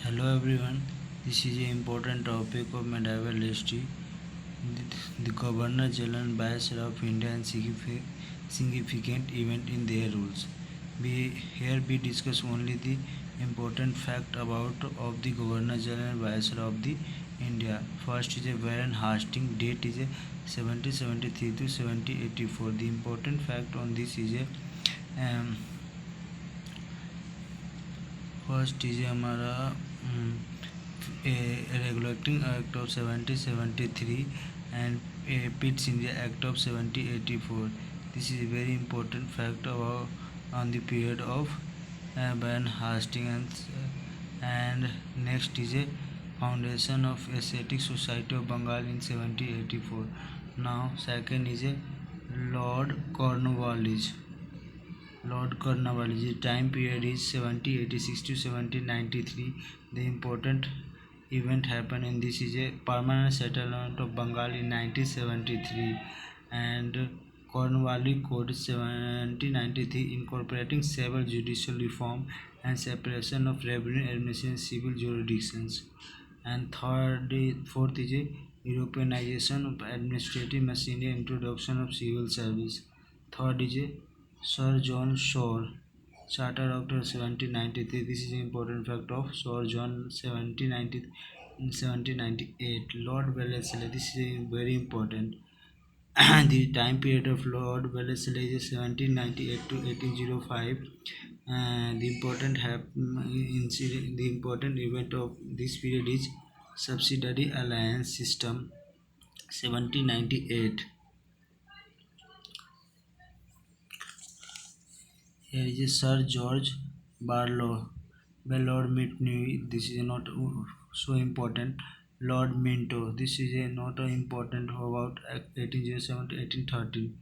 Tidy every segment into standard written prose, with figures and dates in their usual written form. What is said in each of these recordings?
Hello everyone, this is an important topic of medieval history. The Governor General and Viceroy of India and significant event in their rules. We discuss only the important fact about of the Governor General and Viceroy of the India. First is a Warren Hastings, date is a 1773 to 1784. The important fact on this is a first is हमारा regulating act of 1773 and Pitt India Act of 1784. This is a very important fact about on the period of Warren Hastings. And next is a foundation of Asiatic Society of Bengal in 1784. Now second is a Lord Cornwallis. Lord Cornwallis. The time period is 1786 to 1793. The important event happened in this is a permanent settlement of Bengal in 1973 and Cornwallis Code 1793 incorporating several judicial reform and separation of revenue administration and civil jurisdictions. And fourth is a Europeanization of administrative machinery, introduction of civil service. Third is a Sir John Shore, Charter Act of 1793. This is an important fact of Sir John 1798. Lord Wellesley. This is very important. The time period of Lord Wellesley is 1798 to 1805. The important event of this period is Subsidiary Alliance System 1798. Here is a Sir George Barlow by Lord Mitney. This is not so important. Lord Minto. This is not important about 1807 to 1813.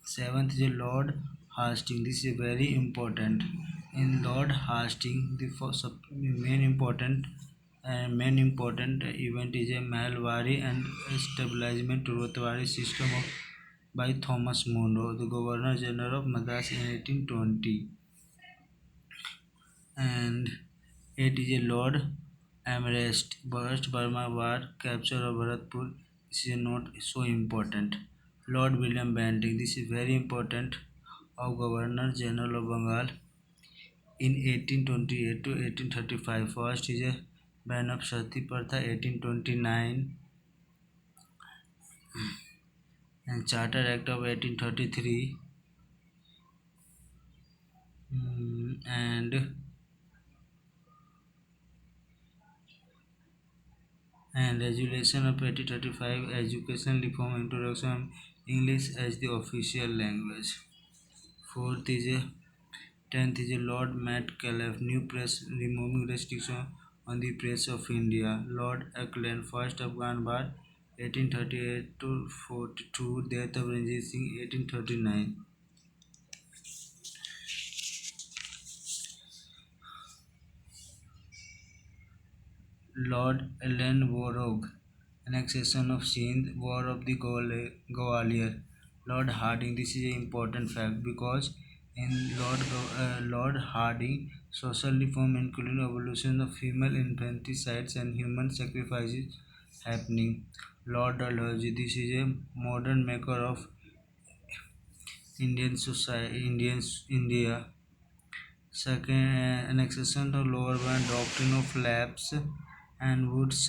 Seventh is a Lord Hastings. This is very important. In Lord Hastings, the first main important event is a Mahalwari and establishment Rotwari system of by Thomas Munro, the Governor General of Madras in 1820. And it is a Lord Amherst, Burst Burma War, capture of Bharatpur. This is not so important. Lord William Bentinck, this is very important, of Governor General of Bengal in 1828 to 1835. First is a ban of Sati Pratha 1829 and Charter Act of 1833 and Regulation of 1835, Education Reform, Introduction of English as the official language. Fourth is a 10th is a Lord Metcalfe, New Press removing restriction on the press of India. Lord Auckland, First Afghan War 1838 to 42, Death of Ranjit Singh 1839. Lord Ellenborough, annexation of Sindh, War of the Gwalior. Lord Hardinge, this is an important fact because in Lord Hardinge, social reform including abolition of female infanticides and human sacrifices happening. Lord Dalhousie, this is a modern maker of Indian society, India. Second, annexation of lower band doctrine of lapse and Woods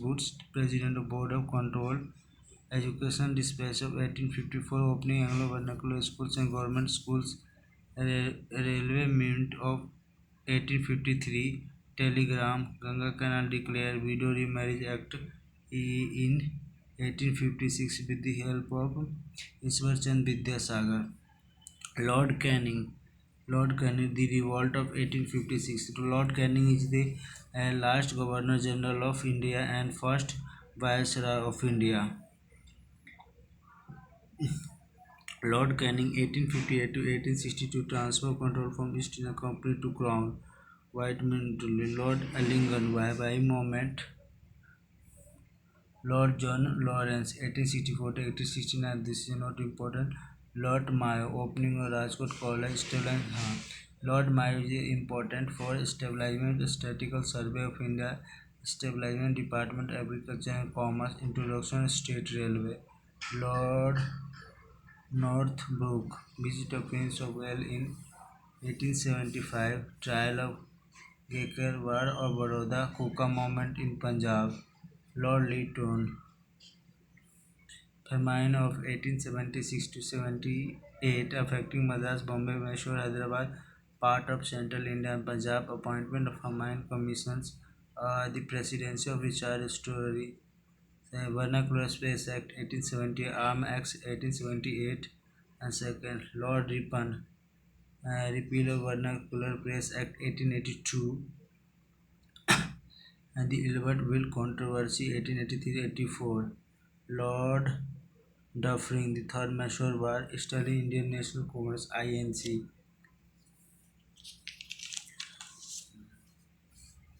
Woods, President of Board of Control, Education Dispatch of 1854, opening Anglo vernacular schools and government schools, Railway Mint of 1853, Telegram, Ganga Canal declared, Widow Remarriage Act in 1856 with the help of Ishwar Chand Vidyasagar. Lord Canning, the revolt of 1856. Lord Canning is the last Governor General of India and first Viceroy of India. Lord Canning, 1858 to 1862, transfer control from East India Company to Crown. Whiteman, Lord Ellingham, by moment. Lord John Lawrence, 1864 to 1869. This is not important. Lord Mayo, opening of Rajkot College, Lord Mayor is important for establishment, statistical survey of India, establishment department, agriculture and commerce, introduction state railway. Lord Northbrook, visit of Prince of Wales in 1875, trial of Gaikwar War of Baroda, Kuka movement in Punjab. Lord Lytton, famine of 1876 to 78 affecting Madras, Bombay, Mysore, Hyderabad, part of central India and Punjab, appointment of famine commissions, the presidency of Richard Story, Vernacular Space Act 1870, Arm Act 1878, and second, Lord Ripon, repeal of Vernacular Press Act 1882, and the Ilbert Will controversy 1883-84. Lord Dufferin, the third Mysore War, studying Indian National Congress (INC).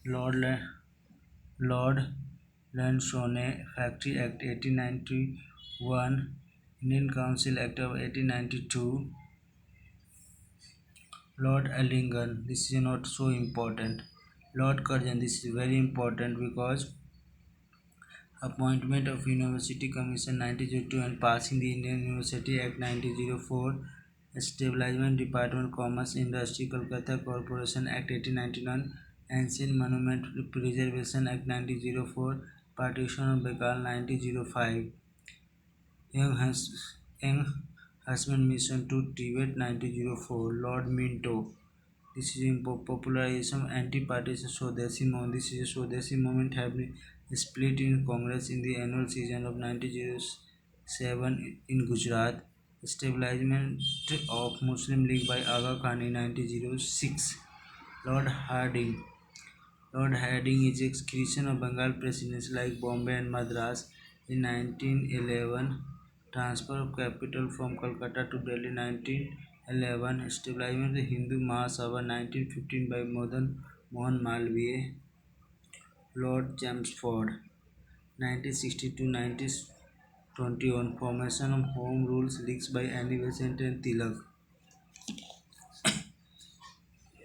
Lord Lord Lansdowne Factory Act 1891, Indian Council Act of 1892. Lord Ellingham, this is not so important. Lord Curzon, this is very important because appointment of University Commission 1902 and passing the Indian University Act 1904, Establishment Department Commerce Industry Kolkata Corporation Act 1891, Ancient Monument Preservation Act 1904, Partition of Bengal 1905, Young, Young Husband Mission to Tibet 1904, Lord Minto. This is in popularization of anti-partisan Swadeshi movement. This is a Swadeshi movement have been split in Congress in the annual session of 1907 in Gujarat. Establishment of Muslim League by Aga Khan in 1906. Lord Harding. Lord Harding is ex-creation of Bengal presidency like Bombay and Madras in 1911. Transfer of capital from Calcutta to Delhi 1911. Establishment of the Hindu Mahasabha 1915 by Madan Mohan Malviya. Lord Chelmsford 1960 to 1921. Formation of Home Rules Leagues by Annie Besant and Tilak.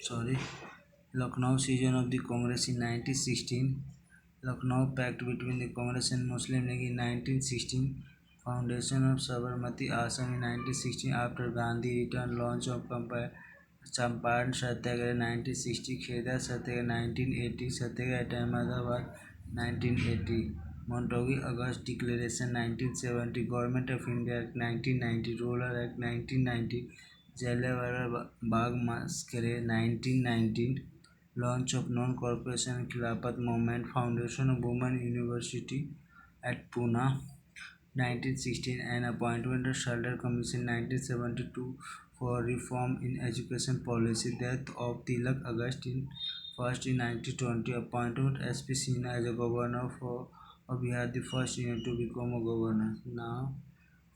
Sorry. Lucknow session of the Congress in 1916. Lucknow Pact between the Congress and Muslim League in 1916. Foundation of Sabarmati Ashram in 1916 after Gandhi return. Launch of Champaran Satyagraha 1960. Kheda Satyagraha 1980. Satyagraha at Ahmedabad 1980. Montagu August Declaration 1970. Government of India Act 1990. Rural Act 1990. Jallianwala Bagh Massacre 1919. Launch of Non-Corporation Khilafat Movement. Foundation of Women University at Pune 1916 and appointment of Shelter Commission 1972 for reform in education policy. Death of Tilak August in 1st in 1920. Appointment SP Sinha as a governor of Bihar, the first Indian to become a governor. Now,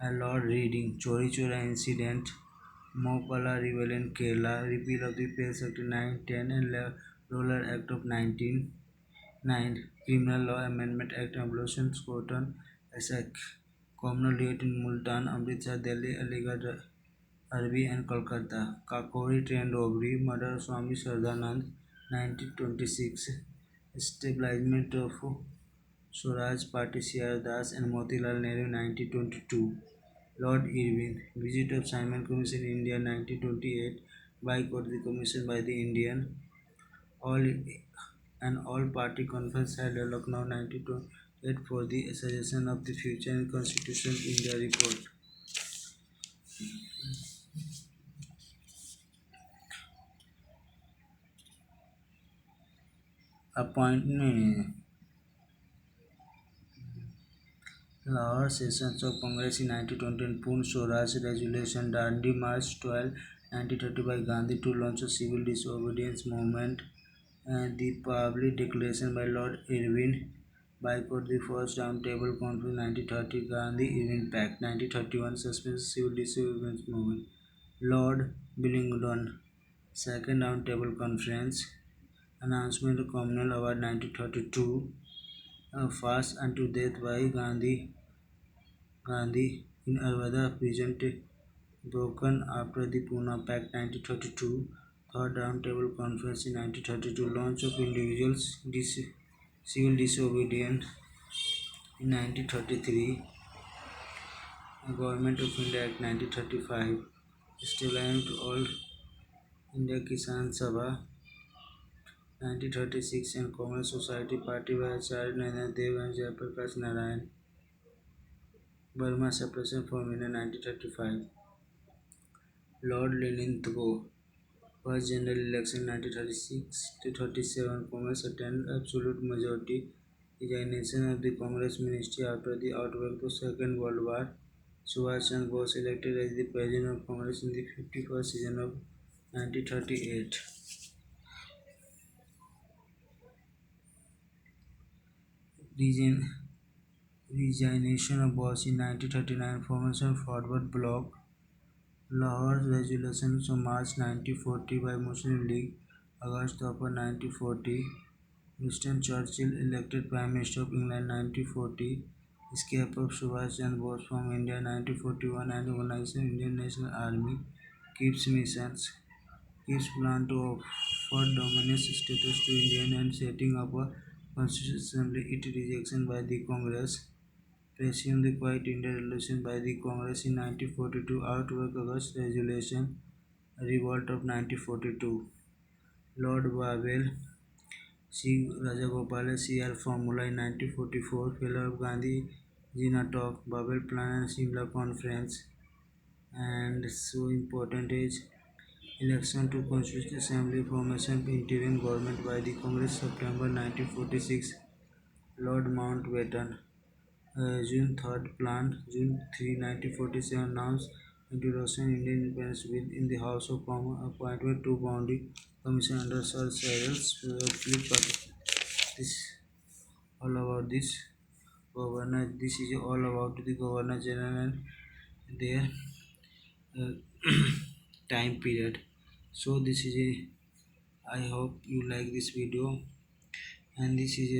a Lord reading Chori Chora incident, Mopala rebellion Kerala, repeal of the Pales Act 1910 and Roller Act of 1909, Criminal Law Amendment Act, abolition Scotland, Essex, communal unit in Multan, Amritsar, Delhi, Aligarh, Arbi and Kolkata, Kakori train robbery, murder of Swami Sardanand, 1926, establishment of Swaraj Party C.R. Das and Motilal Nehru, 1922, Lord Irwin, visit of Simon Commission India, 1928, boycott the commission by the Indian, all an all-party conference held in Lucknow, 1928, for the suggestion of the future and Constitution India report. Appointment Lahore sessions of Congress in 1920 and Pune Swaraj Resolution Dandi March 12, 1930 by Gandhi to launch a civil disobedience movement and the public declaration by Lord Irwin boycott the first round table conference 1930 Gandhi Irwin Pact 1931 suspension civil disobedience movement Lord Billingdon second round table conference announcement of communal award 1932 fast unto death by Gandhi in Arvada prison broken after the Pune Pact 1932 Third Roundtable Conference in 1932, launch of individuals civil disobedience in 1933, Government of India Act 1935, established All India Kisan Sabha 1936, and Congress Society Party by Acharya Narendra Dev and Jayaprakash Narayan, Burma separation from India 1935, Lord Linlithgow, first general election 1936 to 37, Congress attained absolute majority, resignation of the Congress ministry after the outbreak of Second World War, Subhash Chandra Bose elected as the president of Congress in the 51st season of 1938. Resignation of Bose in 1939, formation of Forward Bloc, Lahore Resolution of March 1940 by Muslim League, August of 1940, Winston Churchill elected Prime Minister of England 1940, escape of Subhash Chandra Bose from India 1941, and organization of Indian National Army, keeps missions, keeps plan to offer dominance status to India and setting up a constitutional it rejection by the Congress, presumed the Quiet India Resolution by the Congress in 1942, outbreak August Resolution, revolt of 1942, Lord Babel, C. Rajagopal C.R. Formula in 1944, Fellow of Gandhi Jina Talk, Babel Plan and Simla Conference, and so important is election to Constituent Assembly, formation of interim government by the Congress September 1946, Lord Mountbatten, June 3rd Plan, June 3, 1947 announced introduction Indian Independence Bill in the House of Commons, appointment to Boundary Commission under Sir Cyril Philip Patel. This all about this governor. This is all about the Governor General and their uh, time period. So this is a. I hope you like this video, and this is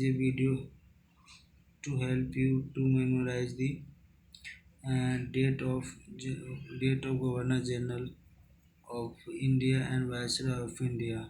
a video to help you to memorize the date of Governor General of India and Viceroy of India.